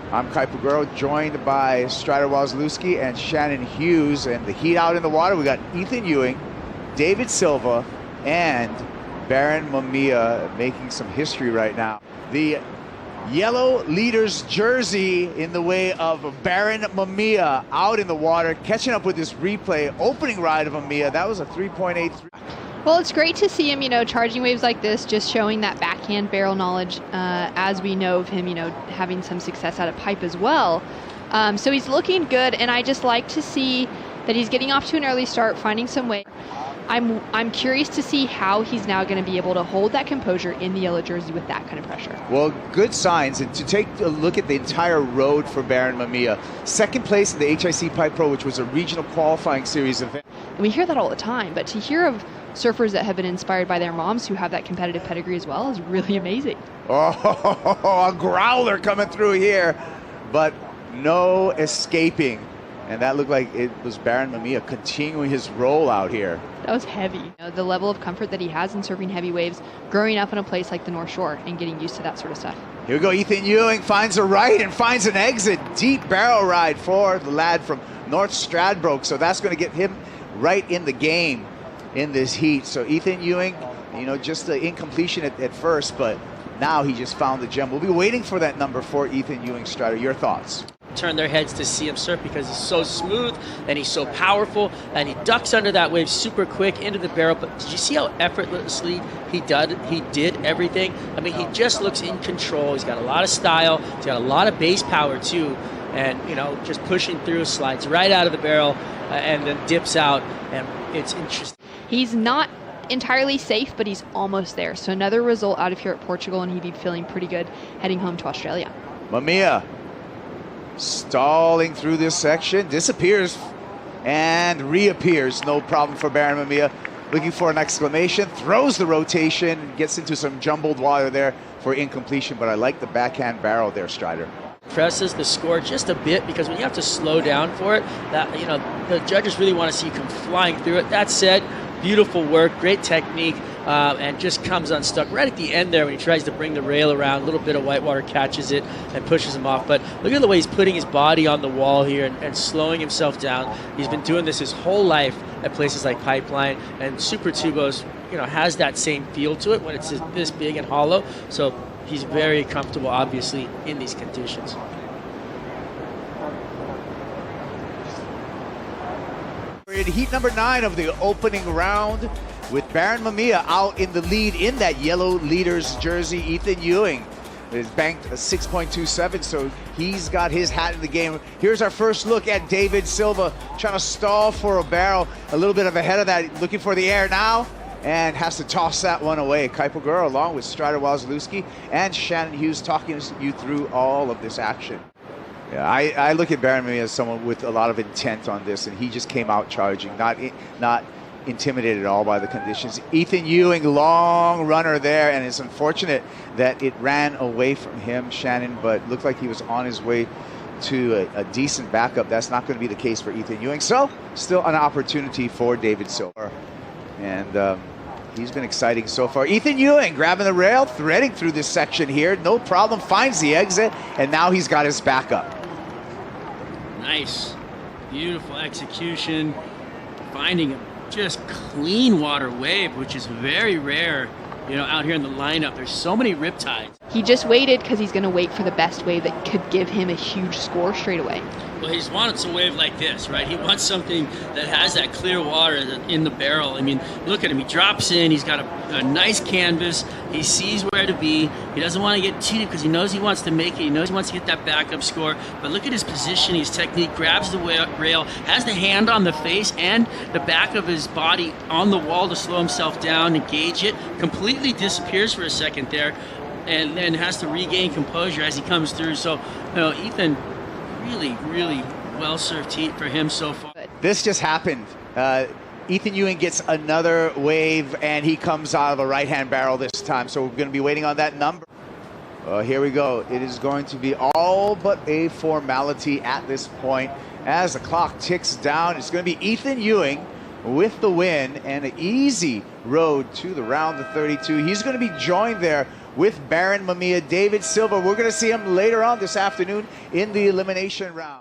I'm Kai Paguro, joined by Strider Wozlewski and Shannon Hughes. And the heat out in the water, we got Ethan Ewing, David Silva, and Baron Mamiya making some history right now. The yellow leader's jersey in the way of Baron Mamiya out in the water, catching up with this replay. Opening ride of Mamiya, that was a 3.83. Well, it's great to see him, charging waves like this, just showing that backhand barrel knowledge, as we know of him, having some success out of pipe as well. So he's looking good, and I just like to see that he's getting off to an early start, finding some way. I'm curious to see how he's now going to be able to hold that composure in the yellow jersey with that kind of pressure. Well, good signs. And to take a look at the entire road for Baron Mamiya, second place in the HIC Pipe Pro, which was a regional qualifying series event. And we hear that all the time, but to hear of surfers that have been inspired by their moms who have that competitive pedigree as well is really amazing. Oh, a growler coming through here, but no escaping. And that looked like it was Baron Mamiya continuing his roll out here. That was heavy. The level of comfort that he has in surfing heavy waves, growing up in a place like the North Shore and getting used to that sort of stuff. Here we go, Ethan Ewing finds a right and finds an exit. Deep barrel ride for the lad from North Stradbroke. So that's going to get him right in the game in this heat. So Ethan Ewing, just the incompletion at first, but now he just found the gem. We'll be waiting for that number for Ethan Ewing. Strider, your thoughts? Turn their heads to see him surf because he's so smooth and he's so powerful, and he ducks under that wave super quick into the barrel. But did you see how effortlessly he did everything? I mean, he just looks in control. He's got a lot of style. He's got a lot of base power too, and just pushing through, slides right out of the barrel, and then dips out, and it's interesting. He's not entirely safe, but he's almost there. So another result out of here at Portugal, and he'd be feeling pretty good heading home to Australia. Mamiya stalling through this section, disappears and reappears. No problem for Baron Mamiya. Looking for an exclamation, throws the rotation, gets into some jumbled water there for incompletion, but I like the backhand barrel there, Strider. Presses the score just a bit, because when you have to slow down for it, that the judges really want to see you come flying through it. That said, beautiful work, great technique, and just comes unstuck right at the end there when he tries to bring the rail around. A little bit of whitewater catches it and pushes him off. But look at the way he's putting his body on the wall here and slowing himself down. He's been doing this his whole life at places like Pipeline, and Super Tubos, has that same feel to it when it's this big and hollow. So he's very comfortable, obviously, in these conditions. We're in heat number 9 of the opening round with Baron Mamiya out in the lead in that yellow leader's jersey. Ethan Ewing is banked a 6.27, so he's got his hat in the game. Here's our first look at David Silva trying to stall for a barrel, a little bit of ahead of that, looking for the air now, and has to toss that one away. Kai Paguro along with Strider Wozlewski and Shannon Hughes talking you through all of this action. Yeah, I look at Baron Mamiya as someone with a lot of intent on this, and he just came out charging, not intimidated at all by the conditions. Ethan Ewing, long runner there, and it's unfortunate that it ran away from him, Shannon, but looked like he was on his way to a decent backup. That's not going to be the case for Ethan Ewing. So still an opportunity for David Silva, and he's been exciting so far. Ethan Ewing grabbing the rail, threading through this section here, no problem, finds the exit, and now he's got his backup. Nice, beautiful execution, finding a just clean water wave, which is very rare, out here in the lineup. There's so many riptides. He just waited because he's going to wait for the best wave that could give him a huge score straight away. Well, he's wanted a wave like this, right? He wants something that has that clear water in the barrel. I mean, look at him. He drops in. He's got a nice canvas. He sees where to be. He doesn't want to get too deep because he knows he wants to make it. He knows he wants to get that backup score. But look at his position, his technique. Grabs the rail, has the hand on the face and the back of his body on the wall to slow himself down and gauge it. Completely disappears for a second there, and then has to regain composure as he comes through. So, Ethan, really well-served heat for him so far. This just happened. Ethan Ewing gets another wave, and he comes out of a right-hand barrel this time. So we're going to be waiting on that number. Here we go. It is going to be all but a formality at this point. As the clock ticks down, it's going to be Ethan Ewing with the win and an easy road to the round of 32. He's going to be joined there with Baron Mamiya. David Silva, we're going to see him later on this afternoon in the elimination round.